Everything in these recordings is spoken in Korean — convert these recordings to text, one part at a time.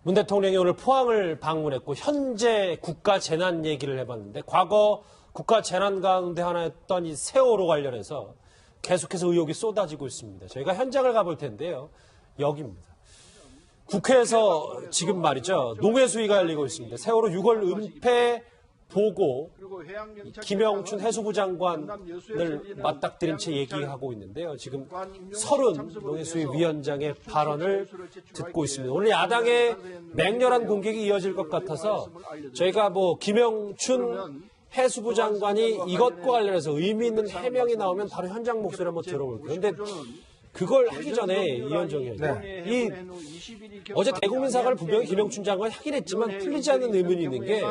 문 대통령이 오늘 포항을 방문했고 현재 국가 재난 얘기를 해봤는데 과거 국가 재난 가운데 하나였던 이 세월호 관련해서 계속해서 의혹이 쏟아지고 있습니다. 저희가 현장을 가볼 텐데요. 여기입니다. 국회에서 지금 말이죠. 농해수위가 열리고 있습니다. 세월호 6월 은폐 보고 김영춘 해수부 장관을 맞닥뜨린 채 얘기하고 있는데요. 지금 30 농해수위 위원장의 발언을 듣고 있습니다. 오늘 야당의 맹렬한 공격이 이어질 것 같아서 저희가 김영춘 해수부 장관이 이것과 관련해서 의미 있는 해명이 나오면 바로 현장 목소리 한번 들어볼게요. 그런데 그걸 하기 전에 이현정 의원님, 어제 대국민 사과를 분명히 김영춘 장관이 하긴 했지만 풀리지 않는 의문이 있는 게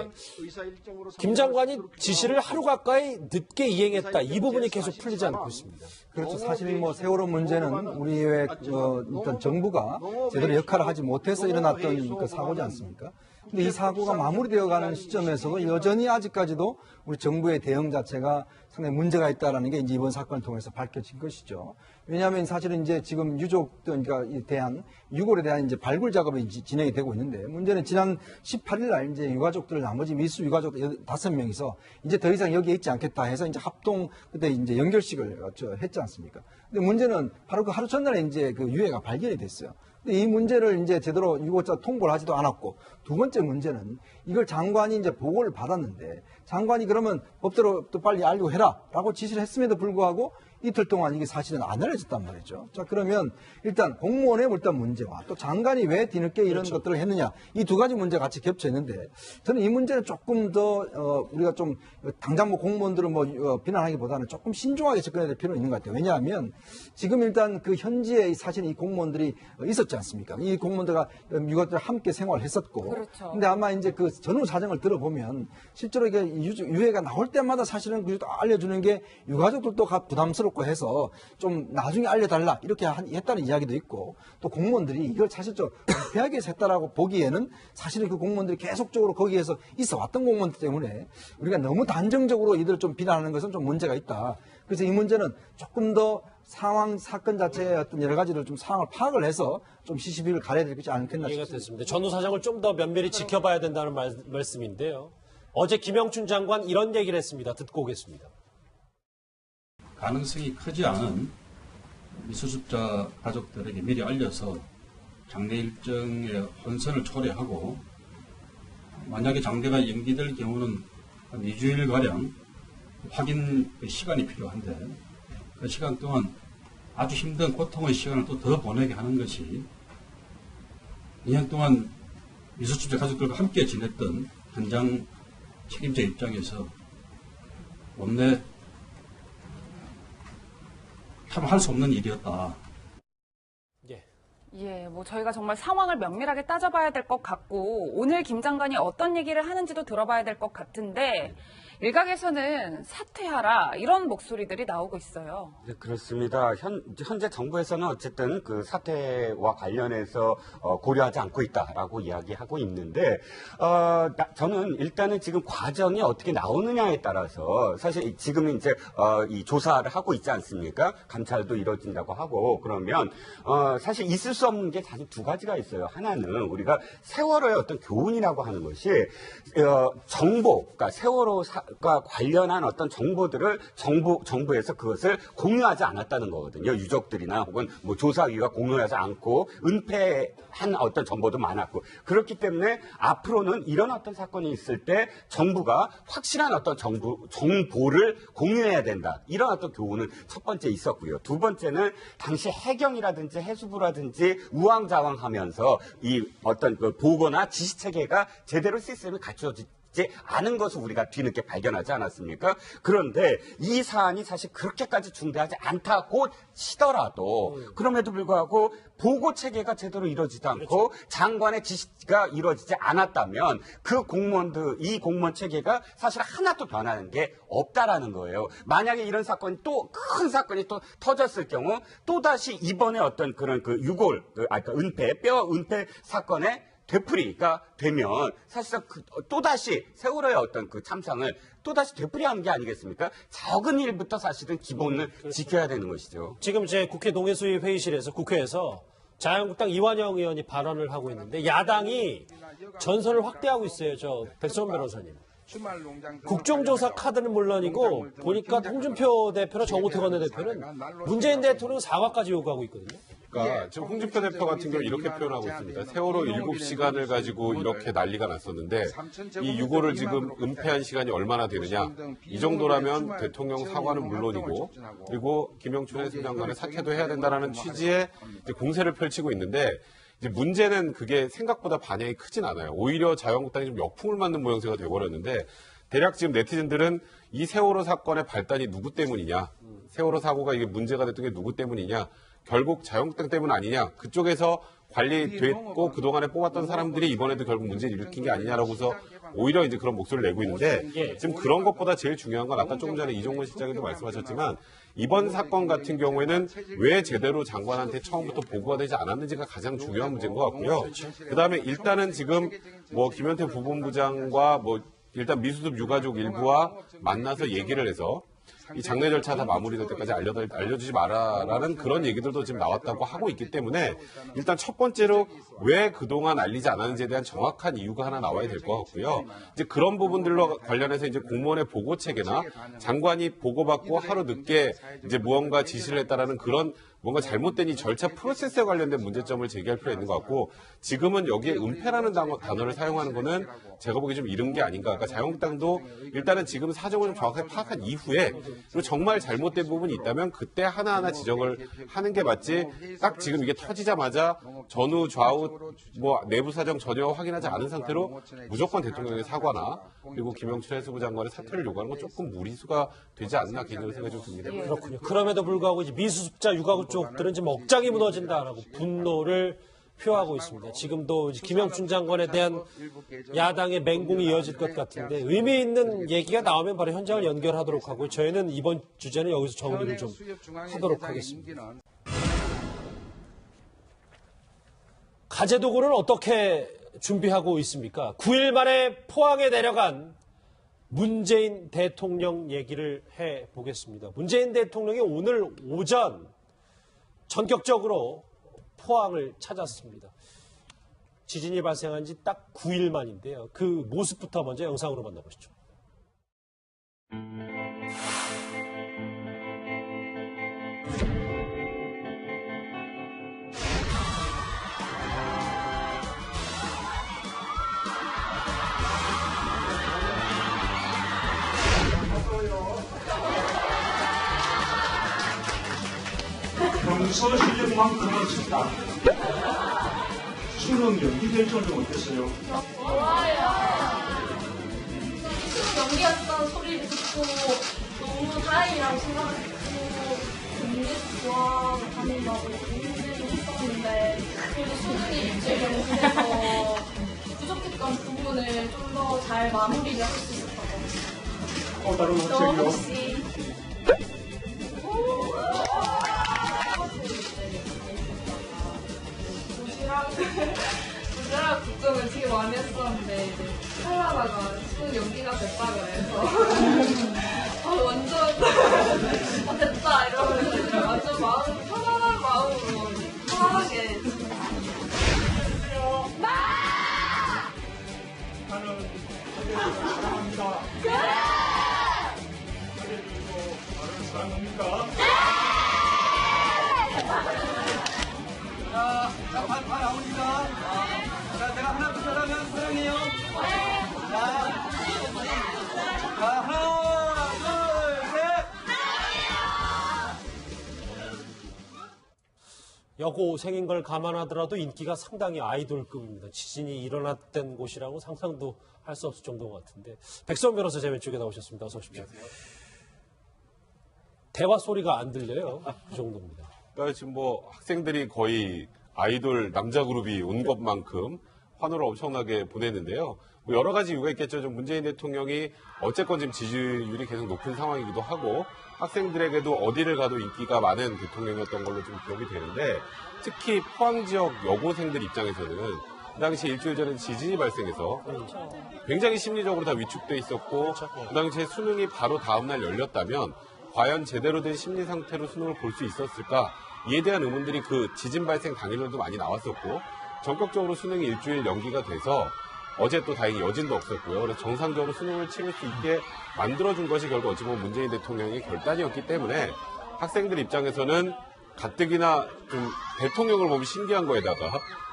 김 장관이 지시를 하루 가까이 늦게 이행했다. 이 부분이 계속 풀리지 않고 있습니다. 그렇죠. 사실 세월호 문제는 우리의 일단 정부가 제대로 역할을 하지 못해서 일어났던 그 사고지 않습니까? 근데 이 사고가 마무리되어가는 시점에서도 여전히 아직까지도 우리 정부의 대응 자체가 상당히 문제가 있다라는 게 이제 이번 사건을 통해서 밝혀진 것이죠. 왜냐하면 사실은 이제 지금 유족들, 그러니까 대한 유골에 대한 이제 발굴 작업이 진행이 되고 있는데 문제는 지난 18일 날 이제 유가족들 나머지 미수 유가족 5명이서 이제 더 이상 여기에 있지 않겠다 해서 이제 합동 그때 이제 연결식을 했지 않습니까? 근데 문제는 바로 그 하루 전날에 이제 그 유해가 발견이 됐어요. 근데 이 문제를 이제 제대로 유고자 통보를 하지도 않았고 두 번째 문제는 이걸 장관이 이제 보고를 받았는데 장관이 그러면 법대로 또 빨리 알리고 해라라고 지시를 했음에도 불구하고 이틀 동안 이게 사실은 안 알려졌단 말이죠. 자, 그러면 일단 공무원의 일단 문제와 또 장관이 왜 뒤늦게 이런 것들을 했느냐 이 두 가지 문제가 같이 겹쳐 있는데 저는 이 문제는 조금 더 우리가 좀 당장 공무원들을 비난하기보다는 조금 신중하게 접근해야 될 필요가 있는 것 같아요. 왜냐하면 지금 일단 그 현지에 사실 이 공무원들이 있었지 않습니까? 이 공무원들과 유가족들 함께 생활했었고, 그렇죠. 근데 아마 이제 그 전후 사정을 들어보면 실제로 이게 유해가 나올 때마다 사실은 알려주는 게 유가족들도 부담스럽고 해서 좀 나중에 알려달라 이렇게 했다는 이야기도 있고 또 공무원들이 이걸 사실 좀 은폐하게 했다라고 보기에는 사실은 그 공무원들이 계속적으로 거기에서 있어 왔던 공무원들 때문에 우리가 너무 단정적으로 이들을 좀 비난하는 것은 좀 문제가 있다. 그래서 이 문제는 조금 더 사건 자체의 어떤 여러 가지를 좀 상황을 파악을 해서 좀 시시비를 가려야 되지 않겠나 이해가 싶습니다. 됐습니다. 전후 사정을 좀 더 면밀히 지켜봐야 된다는 말씀인데요. 어제 김영춘 장관 이런 얘기를 했습니다. 듣고 오겠습니다. 가능성이 크지 않은 미수습자 가족들에게 미리 알려서 장례 일정의 혼선을 초래하고 만약에 장례가 연기될 경우는 한 2주일가량 확인 시간이 필요한데 그 시간 동안 아주 힘든 고통의 시간을 또 더 보내게 하는 것이 2년 동안 미수습자 가족들과 함께 지냈던 현장 책임자 입장에서 원내 참 할 수 없는 일이었다. 예, 저희가 정말 상황을 면밀하게 따져봐야 될 것 같고 오늘 김 장관이 어떤 얘기를 하는지도 들어봐야 될 것 같은데 일각에서는 사퇴하라 이런 목소리들이 나오고 있어요. 네, 그렇습니다. 현재 정부에서는 어쨌든 그 사태와 관련해서 고려하지 않고 있다라고 이야기하고 있는데 저는 일단은 지금 과정이 어떻게 나오느냐에 따라서 사실 지금 이제 이 조사를 하고 있지 않습니까? 감찰도 이루어진다고 하고 그러면 사실 있을 수 없는 게 사실 두 가지가 있어요. 하나는 우리가 세월호의 어떤 교훈이라고 하는 것이 정보, 그러니까 세월호가 관련한 어떤 정보들을 정부에서 그것을 공유하지 않았다는 거거든요. 유족들이나 혹은 조사위가 공유하지 않고 은폐한 어떤 정보도 많았고 그렇기 때문에 앞으로는 이런 어떤 사건이 있을 때 정부가 확실한 어떤 정보를 공유해야 된다. 이런 어떤 교훈은 첫 번째 있었고요. 두 번째는 당시 해경이라든지 해수부라든지 우왕좌왕하면서 이 어떤 그 보고나 지시 체계가 제대로 시스템이 갖춰지지 않은 것을 우리가 뒤늦게 발견하지 않았습니까? 그런데 이 사안이 사실 그렇게까지 중대하지 않다고 치더라도 그럼에도 불구하고 보고 체계가 제대로 이루어지지 않고 장관의 지시가 이루어지지 않았다면 그 공무원들, 이 공무원 체계가 사실 하나도 변하는 게 없다라는 거예요. 만약에 이런 사건이 또 큰 사건이 또 터졌을 경우 또다시 이번에 어떤 그런 그 유골, 뼈 은폐 사건에 되풀이가 되면 사실상 또다시 세월호의 어떤 그 참상을 또다시 되풀이하는 게 아니겠습니까? 적은 일부터 사실은 기본을 지켜야 되는 것이죠. 지금 국회 농해수위 회의실에서 국회에서 자유한국당 이완영 의원이 발언을 하고 있는데 야당이 전선을 확대하고 있어요. 저 백선 변호사님. 국정조사 카드는 물론이고 보니까 홍준표 대표나 정우택 원내대표는 문재인 대통령 사과까지 요구하고 있거든요. 그러니까 지금 홍준표 대표 같은 경우 이렇게 표현하고 있습니다. 세월호 7시간을 가지고 이렇게 난리가 났었는데 이 6호를 지금 은폐한 시간이 얼마나 되느냐. 이 정도라면 대통령 사과는 물론이고 그리고 김영춘 해수장관의 사퇴도 해야 된다는 취지의 이제 공세를 펼치고 있는데 이제 문제는 그게 생각보다 반향이 크진 않아요. 오히려 자유한국당이 좀 역풍을 맞는 모양새가 돼버렸는데 대략 지금 네티즌들은 이 세월호 사건의 발단이 누구 때문이냐. 세월호 사고가 이게 문제가 됐던 게 누구 때문이냐. 결국 자유한국당 때문 아니냐. 그쪽에서 관리됐고 그동안에 뽑았던 사람들이 이번에도 결국 문제를 일으킨 게 아니냐라고서 오히려 이제 그런 목소리를 내고 있는데 지금 그런 것보다 제일 중요한 건 아까 조금 전에 이종건 실장님도 말씀하셨지만 이번 사건 같은 경우에는 왜 제대로 장관한테 처음부터 보고가 되지 않았는지가 가장 중요한 문제인 것 같고요. 그다음에 일단은 지금 뭐 김현태 부본부장과 뭐 일단 미수습 유가족 일부와 만나서 얘기를 해서 이 장례 절차 다 마무리될 때까지 알려주지 마라라는 그런 얘기들도 지금 나왔다고 하고 있기 때문에 일단 첫 번째로 왜 그동안 알리지 않았는지에 대한 정확한 이유가 하나 나와야 될 것 같고요. 이제 그런 부분들로 관련해서 이제 공무원의 보고 체계나 장관이 보고받고 하루 늦게 이제 무언가 지시를 했다라는 그런 뭔가 잘못된 이 절차 프로세스에 관련된 문제점을 제기할 필요가 있는 것 같고 지금은 여기에 은폐라는 단어를 사용하는 거는 제가 보기에 좀 이른 게 아닌가. 그러니까 자유한국당도 일단은 지금 사정을 좀 정확하게 파악한 이후에 그리고 정말 잘못된 부분이 있다면 그때 하나하나 지적을 하는 게 맞지 딱 지금 이게 터지자마자 전후 좌우 뭐 내부 사정 전혀 확인하지 않은 상태로 무조건 대통령의 사과나 그리고 김영춘 해수부 장관의 사퇴를 요구하는 건 조금 무리수가 되지 않나 개인적으로 생각이 좀 듭니다. 그렇군요. 그럼에도 불구하고 이제 미수습자 유가족 쪽들은 지금 억장이 무너진다라고 분노를 표하고 있습니다. 지금도 이제 김영춘 장관에 대한 야당의 맹공이 이어질 것 같은데 의미 있는 얘기가 나오면 바로 현장을 연결하도록 하고 저희는 이번 주제는 여기서 정리를 좀 하도록 하겠습니다. 가재도구는 어떻게 준비하고 있습니까? 9일 만에 포항에 내려간 문재인 대통령 얘기를 해보겠습니다. 문재인 대통령이 오늘 오전 전격적으로 포항을 찾았습니다. 지진이 발생한 지 딱 9일 만인데요. 그 모습부터 먼저 영상으로 만나보시죠. 평소 실력만큼은 진다. 수능 연기될 줄은 어땠어요? 좋아요. 수능 연기했다는 소리를 듣고 너무 다행이라고 생각했고 공부도 좋아하고 다닌다고 공부를 했었는데 그래도 수능이 일주일 연기해서 부족했던 부분을 좀 더 잘 마무리를 할 수 있었던 것 같아요. 다른 너 학생이요? 혹시 도시락 걱정을 되게 많이 했었는데 이제 하려다가 수능 연기가 됐다 그래서 완전 됐다 이러면서 이제 완전 편안한 마음으로 편안하게 나는 사랑합니다. 나를 사랑합니다. 발 나옵니다. 자, 제가 하나부터 하면 사랑해요. 자, 하나, 둘, 셋. 여고생인 걸 감안하더라도 인기가 상당히 아이돌급입니다. 지진이 일어났던 곳이라고 상상도 할 수 없을 정도 같은데 백선 변호사 제 왼쪽에 나오셨습니다. 어서 오십시오. 대화 소리가 안 들려요. 그 정도입니다. 그러니까 지금 뭐 학생들이 거의 아이돌 남자 그룹이 온 것만큼 환호를 엄청나게 보냈는데요. 뭐 여러 가지 이유가 있겠죠. 좀 문재인 대통령이 어쨌건 지금 지지율이 계속 높은 상황이기도 하고 학생들에게도 어디를 가도 인기가 많은 대통령이었던 걸로 좀 기억이 되는데 특히 포항 지역 여고생들 입장에서는 그 당시 일주일 전에 지진이 발생해서 굉장히 심리적으로 다 위축돼 있었고 그 당시에 수능이 바로 다음날 열렸다면 과연 제대로 된 심리 상태로 수능을 볼 수 있었을까? 이에 대한 의문들이 그 지진 발생 당일날도 많이 나왔었고 전격적으로 수능이 일주일 연기가 돼서 어제 또 다행히 여진도 없었고요. 그래서 정상적으로 수능을 치를 수 있게 만들어준 것이 결국 어찌 보면 문재인 대통령의 결단이었기 때문에 학생들 입장에서는 가뜩이나 좀 대통령을 보면 신기한 거에다가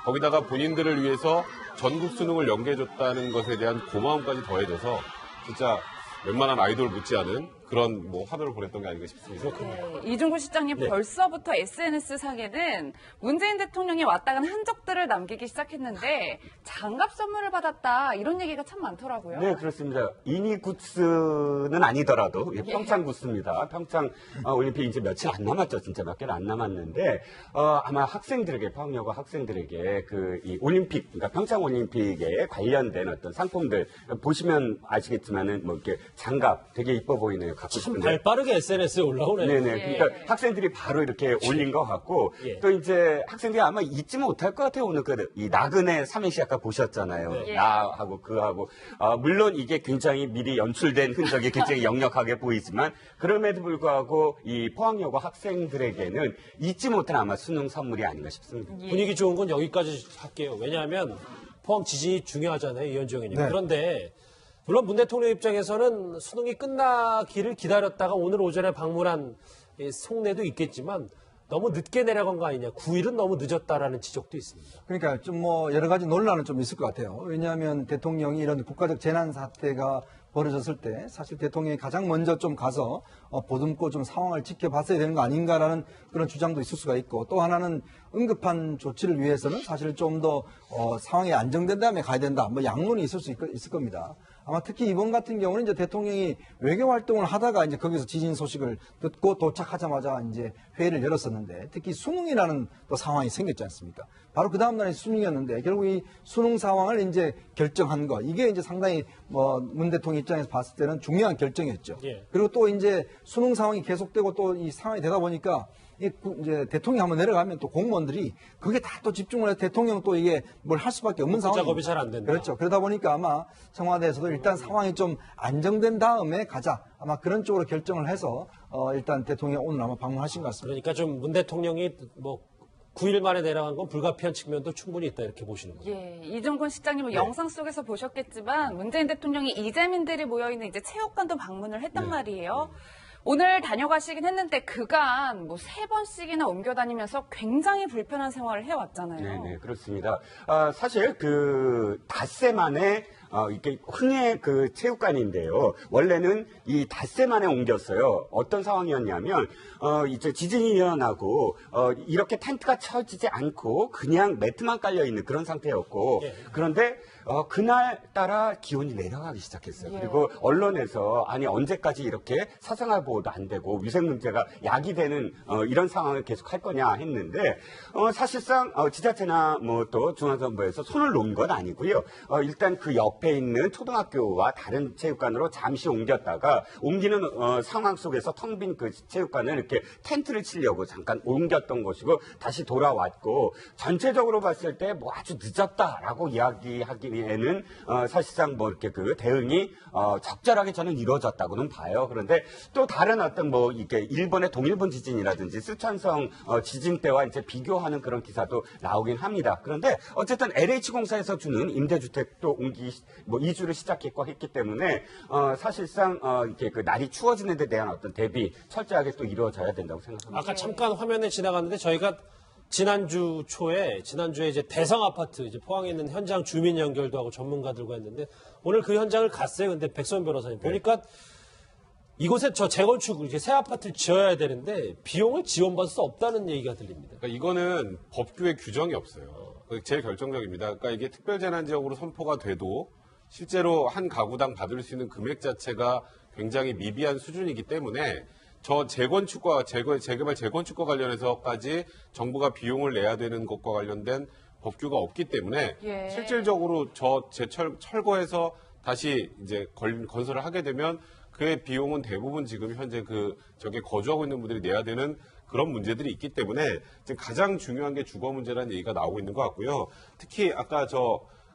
거기다가 본인들을 위해서 전국 수능을 연계해줬다는 것에 대한 고마움까지 더해져서 진짜 웬만한 아이돌 못지않은 그런 뭐 하루를 보냈던 게 아닌가 싶습니다. 네, 이중구 시장님 네. 벌써부터 SNS상에는 문재인 대통령이 왔다 간 흔적들을 남기기 시작했는데 장갑 선물을 받았다 이런 얘기가 참 많더라고요. 네, 그렇습니다. 이니 굿즈는 아니더라도 평창 굿즈입니다. 평창 올림픽 이제 며칠 안 남았죠. 진짜 몇 개를 안 남았는데 아마 학생들에게 포항여고 학생들에게 이 올림픽, 그러니까 평창 올림픽에 관련된 어떤 상품들 보시면 아시겠지만은 뭐 이렇게 장갑 되게 이뻐 보이네요. 갖고 참 싶은데. 발빠르게 SNS에 올라오네요. 네네. 그러니까 학생들이 바로 이렇게 올린 것 같고 예. 또 이제 학생들이 아마 잊지 못할 것 같아요. 오늘 이 나그네 삼행시 아까 보셨잖아요. 네. 나하고 그하고 물론 이게 굉장히 미리 연출된 흔적이 굉장히 역력하게 보이지만 그럼에도 불구하고 이 포항여고 학생들에게는 잊지 못할 아마 수능 선물이 아닌가 싶습니다. 분위기 좋은 건 여기까지 할게요. 왜냐하면 포항 지진이 중요하잖아요. 이현주 의원님. 네. 그런데 물론 문 대통령 입장에서는 수능이 끝나기를 기다렸다가 오늘 오전에 방문한 이 속내도 있겠지만 너무 늦게 내려간 거 아니냐. 9일은 너무 늦었다라는 지적도 있습니다. 그러니까 좀 뭐 여러 가지 논란은 좀 있을 것 같아요. 왜냐하면 대통령이 이런 국가적 재난 사태가 벌어졌을 때 사실 대통령이 가장 먼저 좀 가서 보듬고 좀 상황을 지켜봤어야 되는 거 아닌가라는 그런 주장도 있을 수가 있고 또 하나는 응급한 조치를 위해서는 사실 좀 더 상황이 안정된 다음에 가야 된다. 뭐 양론이 있을 겁니다. 아마 특히 이번 같은 경우는 이제 대통령이 외교 활동을 하다가 이제 거기서 지진 소식을 듣고 도착하자마자 이제 회의를 열었었는데 특히 수능이라는 또 상황이 생겼지 않습니까? 바로 그 다음 날이 수능이었는데 결국 이 수능 상황을 이제 결정한 거 이게 이제 상당히 문 대통령 입장에서 봤을 때는 중요한 결정이었죠. 예. 그리고 또 이제 수능 상황이 계속되고 또 이 상황이 되다 보니까 이제 대통령이 한번 내려가면 또 공무원들이 그게 다 또 집중을 해서 대통령 또 이게 뭘 할 수밖에 없는 상황이 작업이 잘 안 된다. 그렇죠. 그러다 보니까 아마 청와대에서도 일단 상황이 좀 안정된 다음에 가자. 아마 그런 쪽으로 결정을 해서 일단 대통령이 오늘 아마 방문하신 것 같습니다. 그러니까 좀 문 대통령이 뭐 9일 만에 내려간 건 불가피한 측면도 충분히 있다 이렇게 보시는 거죠. 예, 이종근 시장님은 영상 속에서 보셨겠지만 문재인 대통령이 이재민들이 모여있는 이제 체육관도 방문을 했단 말이에요. 오늘 다녀가시긴 했는데 그간 뭐 3번씩이나 옮겨 다니면서 굉장히 불편한 생활을 해왔잖아요. 네네, 그렇습니다. 사실 닷새 만에 이게 흥해 체육관인데요. 원래는 이 닷새 만에 옮겼어요. 어떤 상황이었냐면, 이제 지진이 일어나고, 이렇게 텐트가 쳐지지 않고 그냥 매트만 깔려있는 그런 상태였고, 예. 그런데, 그날따라 기온이 내려가기 시작했어요. 예. 그리고 언론에서 아니 언제까지 이렇게 사생활 보호도 안 되고 위생 문제가 야기되는 이런 상황을 계속 할 거냐 했는데 사실상 지자체나 뭐 또 중앙정부에서 손을 놓은 건 아니고요. 일단 그 옆에 있는 초등학교와 다른 체육관으로 잠시 옮겼다가 옮기는 상황 속에서 텅 빈 그 체육관을 이렇게 텐트를 치려고 잠깐 옮겼던 것이고 다시 돌아왔고 전체적으로 봤을 때 뭐 아주 늦었다라고 이야기하기에는 사실상 뭐 이렇게 대응이 적절하게 저는 이루어졌다고는 봐요. 그런데 또 다른 어떤 뭐 이게 일본의 동일본 지진이라든지 쓰촨성 지진 때와 이제 비교하는 그런 기사도 나오긴 합니다. 그런데 어쨌든 LH공사에서 주는 임대주택도 이주를 시작했고 했기 때문에 사실상 이렇게 날이 추워지는 데 대한 어떤 대비 철저하게 또 이루어져야 된다고 생각합니다. 아까 잠깐 화면에 지나갔는데 저희가 지난주에 이제 대성 아파트 이제 포항에 있는 현장 주민 연결도 하고 전문가들과 했는데 오늘 그 현장을 갔어요. 근데 백선 변호사님 보니까 이곳에 저 재건축 이렇게 새 아파트를 지어야 되는데 비용을 지원받을 수 없다는 얘기가 들립니다. 그러니까 이거는 법규에 규정이 없어요. 그게 제일 결정적입니다. 그러니까 이게 특별재난지역으로 선포가 돼도 실제로 한 가구당 받을 수 있는 금액 자체가 굉장히 미비한 수준이기 때문에 저 재건축과 재개발 재건축과 관련해서까지 정부가 비용을 내야 되는 것과 관련된 법규가 없기 때문에 예. 실질적으로 철거해서 다시 이제 건설을 하게 되면 그의 비용은 대부분 지금 현재 저게 거주하고 있는 분들이 내야 되는 그런 문제들이 있기 때문에 지금 가장 중요한 게 주거 문제라는 얘기가 나오고 있는 것 같고요. 특히 아까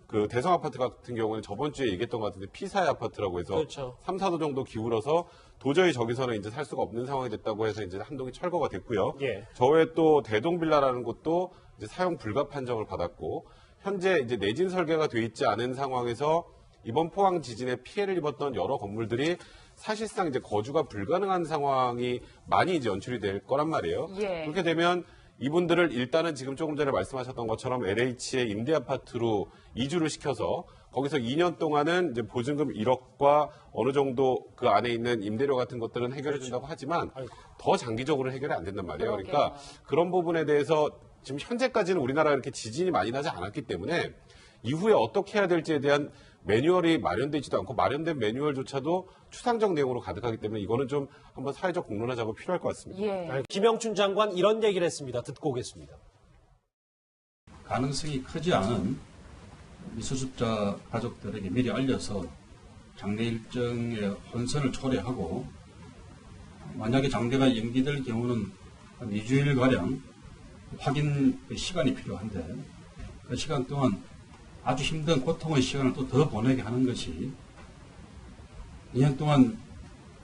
그 대성 아파트 같은 경우는 저번 주에 얘기했던 것 같은데 피사의 아파트라고 해서 그렇죠. 3, 4도 정도 기울어서 도저히 저기서는 이제 살 수가 없는 상황이 됐다고 해서 이제 한동이 철거가 됐고요. 예. 저 외에 또 대동빌라라는 곳도 이제 사용 불가 판정을 받았고 현재 이제 내진 설계가 돼 있지 않은 상황에서 이번 포항 지진에 피해를 입었던 여러 건물들이 사실상 이제 거주가 불가능한 상황이 많이 이제 연출이 될 거란 말이에요. 예. 그렇게 되면 이분들을 일단은 지금 조금 전에 말씀하셨던 것처럼 LH의 임대 아파트로 이주를 시켜서 거기서 2년 동안은 이제 보증금 1억과 어느 정도 그 안에 있는 임대료 같은 것들은 해결해 준다고 하지만 더 장기적으로 해결이 안 된단 말이에요. 그러니까 그런 부분에 대해서 지금 현재까지는 우리나라가 이렇게 지진이 많이 나지 않았기 때문에 이후에 어떻게 해야 될지에 대한 매뉴얼이 마련되지도 않고 마련된 매뉴얼조차도 추상적 내용으로 가득하기 때문에 이거는 좀 한번 사회적 공론화 작업 필요할 것 같습니다. 예. 김영춘 장관 이런 얘기를 했습니다. 듣고 오겠습니다. 가능성이 크지 않은 미수습자 가족들에게 미리 알려서 장례 일정의 혼선을 초래하고 만약에 장례가 연기될 경우는 한 2주일가량 확인 시간이 필요한데 그 시간 동안 아주 힘든 고통의 시간을 또 더 보내게 하는 것이 2년 동안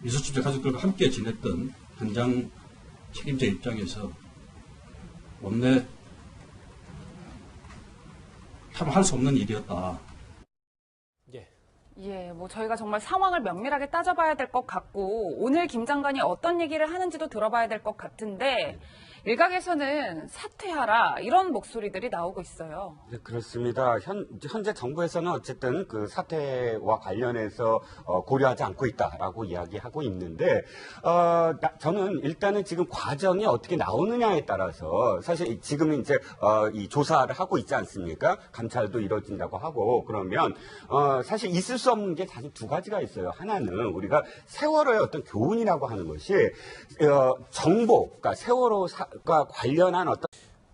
미수습자 가족들과 함께 지냈던 현장 책임자 입장에서 원내 참 할 수 없는 일이었다. 예. 예, 뭐 저희가 정말 상황을 면밀하게 따져봐야 될 것 같고 오늘 김 장관이 어떤 얘기를 하는지도 들어봐야 될 것 같은데 일각에서는 사퇴하라 이런 목소리들이 나오고 있어요. 네, 그렇습니다. 현재 정부에서는 어쨌든 그 사태와 관련해서 고려하지 않고 있다라고 이야기하고 있는데, 저는 일단은 지금 과정이 어떻게 나오느냐에 따라서 사실 지금 이제 이 조사를 하고 있지 않습니까? 감찰도 이루어진다고 하고 그러면 사실 있을 수 없는 게 사실 두 가지가 있어요. 하나는 우리가 세월호의 어떤 교훈이라고 하는 것이 정보, 그러니까 세월호가 관련한 어떤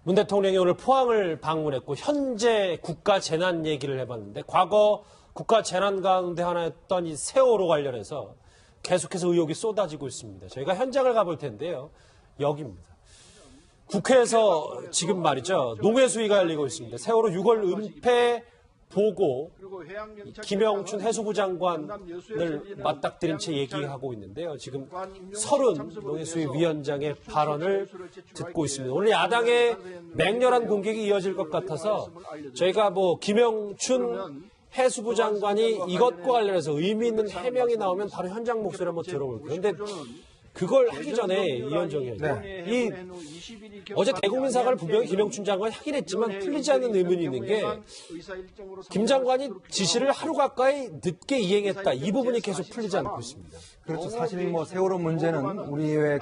문 대통령이 오늘 포항을 방문했고 현재 국가 재난 얘기를 해봤는데 과거 국가 재난 가운데 하나였던 이 세월호 관련해서 계속해서 의혹이 쏟아지고 있습니다. 저희가 현장을 가볼 텐데요. 여기입니다. 국회에서 지금 말이죠. 농해수위가 열리고 있습니다. 세월호 6월 은폐 보고 김영춘 해수부 장관을 맞닥뜨린 채 얘기하고 있는데요. 지금 30 농해수위 위원장의 발언을 듣고 있습니다. 오늘 야당의 맹렬한 공격이 이어질 것 같아서 저희가 뭐 김영춘 해수부 장관이 이것과 관련해서 의미 있는 해명이 나오면 바로 현장 목소리 한번 들어볼게요. 그런데 그걸 하기 전에 이현정 의원님, 이 어제 대국민 사과를 분명히 김영춘 장관이 하긴 했지만 풀리지 않는 의문이 있는 게 김 장관이 지시를 하루 가까이 늦게 이행했다. 이 부분이 계속 풀리지 않고 있습니다. 그렇죠. 사실 뭐 세월호 문제는 우리의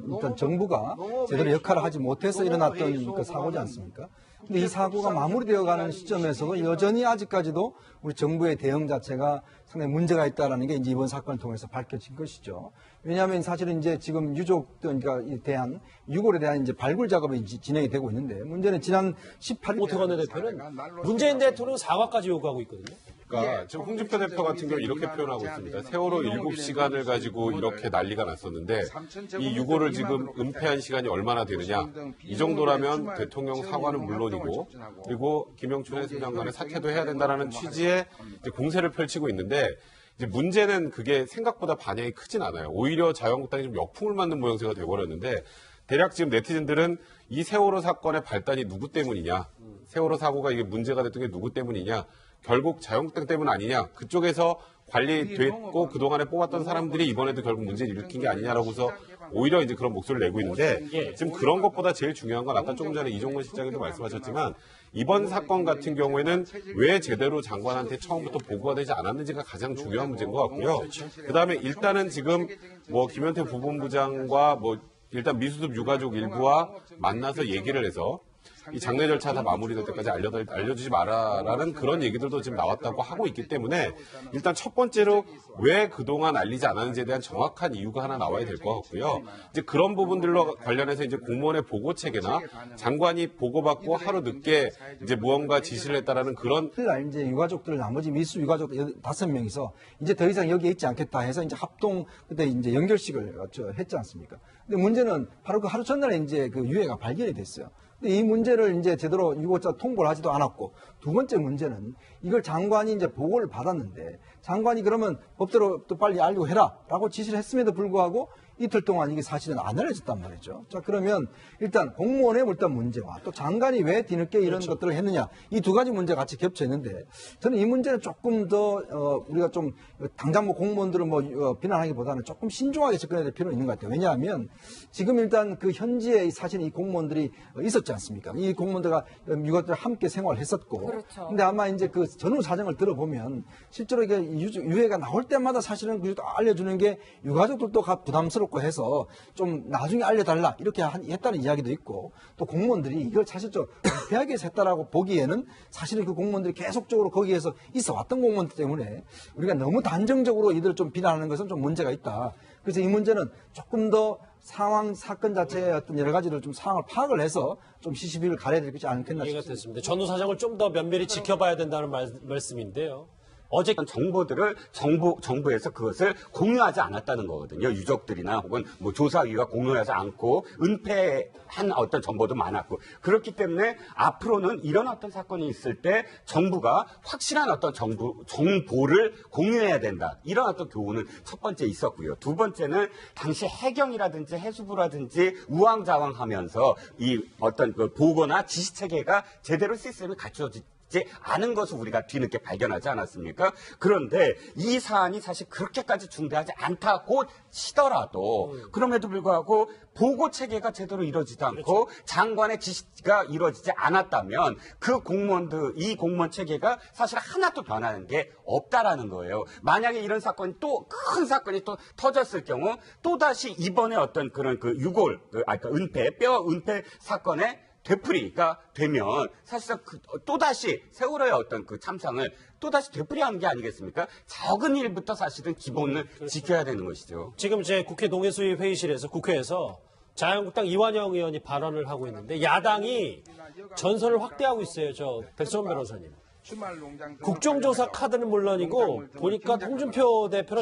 일단 정부가 제대로 역할을 하지 못해서 일어났던 그 사고지 않습니까? 근데 이 사고가 마무리되어가는 시점에서도 여전히 아직까지도 우리 정부의 대응 자체가 상당히 문제가 있다라는 게 이제 이번 사건을 통해서 밝혀진 것이죠. 왜냐하면 사실은 이제 지금 유족들과 대한 유골에 대한 이제 발굴 작업이 진행이 되고 있는데 문제는 지난 18일 오태관 대표는 문재인 대통령 사과까지 요구하고 있거든요. 그러니까 지금 홍준표 대표 같은 경우 이렇게 표현하고 있습니다. 세월호 7시간을 가지고 이렇게 난리가 났었는데 이 유골을 지금 은폐한 시간이 얼마나 되느냐. 이 정도라면 대통령 사과는 물론이고 그리고 김영춘 해수장관의 사퇴도 해야 된다는 취지의 이제 공세를 펼치고 있는데 이제 문제는 그게 생각보다 반향이 크진 않아요. 오히려 자유한국당이 좀 역풍을 맞는 모양새가 돼버렸는데 대략 지금 네티즌들은 이 세월호 사건의 발단이 누구 때문이냐. 세월호 사고가 이게 문제가 됐던 게 누구 때문이냐. 결국 자유한국당 때문 아니냐. 그쪽에서 관리됐고 그동안에 뽑았던 사람들이 이번에도 결국 문제를 일으킨 게 아니냐라고서 오히려 이제 그런 목소리를 내고 있는데 지금 그런 것보다 제일 중요한 건 아까 조금 전에 이종문 실장님도 말씀하셨지만 이번 사건 같은 경우에는 왜 제대로 장관한테 처음부터 보고가 되지 않았는지가 가장 중요한 문제인 것 같고요. 그다음에 일단은 지금 뭐 김현태 부본부장과 뭐 일단 미수습 유가족 일부와 만나서 얘기를 해서 이 장례 절차 다 마무리될 때까지 알려주지 마라라는 그런 얘기들도 지금 나왔다고 하고 있기 때문에 일단 첫 번째로 왜 그동안 알리지 않았는지에 대한 정확한 이유가 하나 나와야 될 것 같고요. 이제 그런 부분들로 관련해서 이제 공무원의 보고 체계나 장관이 보고받고 하루 늦게 이제 무언가 지시를 했다라는 그런 이제 유가족들 나머지 미수 유가족 5명이서 이제 더 이상 여기에 있지 않겠다 해서 이제 합동 그때 이제 연결식을 했지 않습니까? 근데 문제는 바로 그 하루 전날에 이제 그 유해가 발견이 됐어요. 근데 이 문제를 이제 제대로 유고자 통보를 하지도 않았고, 두 번째 문제는 이걸 장관이 이제 보고를 받았는데, 장관이 그러면 법대로 또 빨리 알리고 해라라고 지시를 했음에도 불구하고 이틀 동안 이게 사실은 안 알려졌단 말이죠. 자, 그러면 일단 공무원의 일단 문제와 또 장관이 왜 뒤늦게 이런 것들을 했느냐, 이 두 가지 문제가 같이 겹쳐 있는데, 저는 이 문제는 조금 더 우리가 좀 당장 뭐 공무원들을 비난하기보다는 조금 신중하게 접근해야 될 필요는 있는 것 같아요. 왜냐하면 지금 일단 그 현지에 사실 이 공무원들이 있었지 않습니까? 이 공무원들과 유가족들 함께 생활했었고, 그렇죠. 근데 아마 이제 그 전후 사정을 들어보면 실제로 이게 유해가 나올 때마다 사실은 알려주는 게 유가족들도 부담스럽고 해서 좀 나중에 알려달라 이렇게 했다는 이야기도 있고, 또 공무원들이 이걸 사실 좀 은폐하게 했다라고 보기에는 사실은 그 공무원들이 계속적으로 거기에서 있어 왔던 공무원들 때문에 우리가 너무 단정적으로 이들을 좀 비난하는 것은 좀 문제가 있다. 그래서 이 문제는 조금 더 사건 자체의 어떤 여러 가지를 좀 상황을 파악을 해서 좀 시시비를 가려야 되지 않겠나 이해가 싶습니다. 됐습니다. 전후 사정을 좀 더 면밀히 지켜봐야 된다는 말씀인데요. 어제 정보들을 정부에서 그것을 공유하지 않았다는 거거든요. 유족들이나 혹은 뭐 조사위가 공유하지 않고 은폐한 어떤 정보도 많았고, 그렇기 때문에 앞으로는 이런 어떤 사건이 있을 때 정부가 확실한 어떤 정보를 공유해야 된다. 이런 어떤 교훈은 첫 번째 있었고요. 두 번째는 당시 해경이라든지 해수부라든지 우왕좌왕하면서 이 어떤 그 보고나 지시 체계가 제대로 시스템이 갖춰지지 않은 것을 우리가 뒤늦게 발견하지 않았습니까? 그런데 이 사안이 사실 그렇게까지 중대하지 않다고 치더라도 그럼에도 불구하고 보고 체계가 제대로 이루어지지 않고 장관의 지시가 이루어지지 않았다면 그 공무원들, 이 공무원 체계가 사실 하나도 변하는 게 없다라는 거예요. 만약에 이런 사건이 또 큰 사건이 또 터졌을 경우 또다시 이번에 어떤 그런 그 유골, 뼈 은폐 사건에 되풀이가 되면 사실상 또다시 세월호의 어떤 그 참상을 또다시 되풀이하는 게 아니겠습니까? 적은 일부터 사실은 기본을 지켜야 되는 것이죠. 지금 제 국회 농해수위 회의실에서 국회에서 자유한국당 이완영 의원이 발언을 하고 있는데 야당이 전선을 확대하고 있어요. 저 백성원 변호사님. 국정조사 카드는 물론이고 보니까 홍준표 대표나